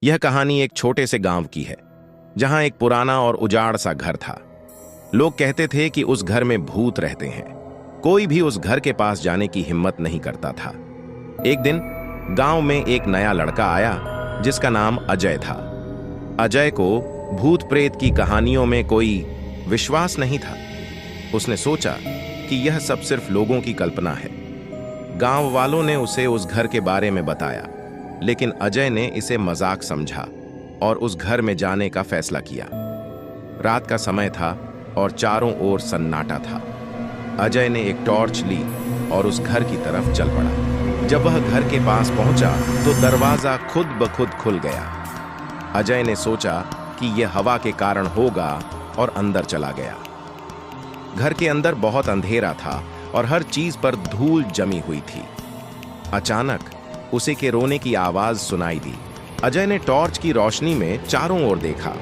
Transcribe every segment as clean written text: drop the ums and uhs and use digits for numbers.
यह कहानी एक छोटे से गांव की है, जहां एक पुराना और उजाड़ सा घर था। लोग कहते थे कि उस घर में भूत रहते हैं। कोई भी उस घर के पास जाने की हिम्मत नहीं करता था। एक दिन गांव में एक नया लड़का आया, जिसका नाम अजय था। अजय को भूत प्रेत की कहानियों में कोई विश्वास नहीं था। उसने सोचा कि यह सब सिर्फ लोगों की कल्पना है। गांव वालों ने उसे उस घर के बारे में बताया, लेकिन अजय ने इसे मजाक समझा और उस घर में जाने का फैसला किया। रात का समय था और चारों ओर सन्नाटा था। अजय ने एक टॉर्च ली और उस घर की तरफ चल पड़ा। जब वह घर के पास पहुंचा तो दरवाजा खुद ब खुद खुल गया। अजय ने सोचा कि यह हवा के कारण होगा और अंदर चला गया। घर के अंदर बहुत अंधेरा था और हर चीज पर धूल जमी हुई थी। अचानक उसे के रोने की आवाज सुनाई दी। अजय ने टॉर्च की रोशनी में चारों ओर देखा,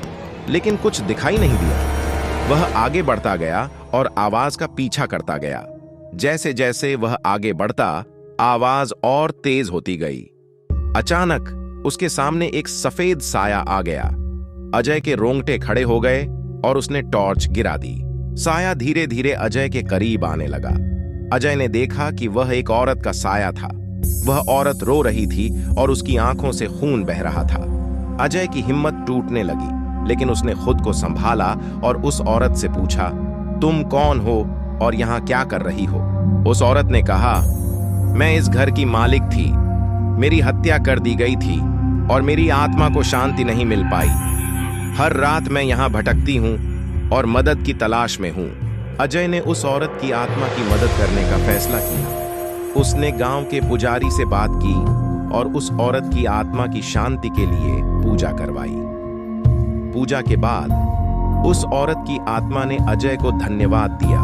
लेकिन कुछ दिखाई नहीं दिया। वह आगे बढ़ता गया और आवाज का पीछा करता गया। जैसे जैसे वह आगे बढ़ता, आवाज और तेज होती गई। अचानक उसके सामने एक सफेद साया आ गया। अजय के रोंगटे खड़े हो गए और उसने टॉर्च गिरा दी। साया धीरे धीरे अजय के करीब आने लगा। अजय ने देखा कि वह एक औरत का साया था। वह औरत रो रही थी और उसकी आंखों से खून बह रहा था। अजय की हिम्मत टूटने लगी, लेकिन उसने खुद को संभाला और उस औरत से पूछा, तुम कौन हो और यहाँ क्या कर रही हो? उस औरत ने कहा, मैं इस घर की मालिक थी। मेरी हत्या कर दी गई थी और मेरी आत्मा को शांति नहीं मिल पाई। हर रात मैं यहाँ भटकती हूँ और मदद की तलाश में हूँ। अजय ने उस औरत की आत्मा की मदद करने का फैसला किया। उसने गांव के पुजारी से बात की और उस औरत की आत्मा की शांति के लिए पूजा करवाई। पूजा के बाद उस औरत की आत्मा ने अजय को धन्यवाद दिया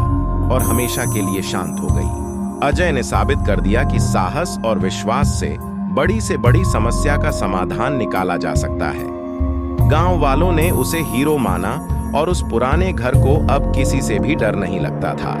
और हमेशा के लिए शांत हो गई। अजय ने साबित कर दिया कि साहस और विश्वास से बड़ी समस्या का समाधान निकाला जा सकता है। गांव वालों ने उसे हीरो माना और उस पुराने घर को अब किसी से भी डर नहीं लगता था।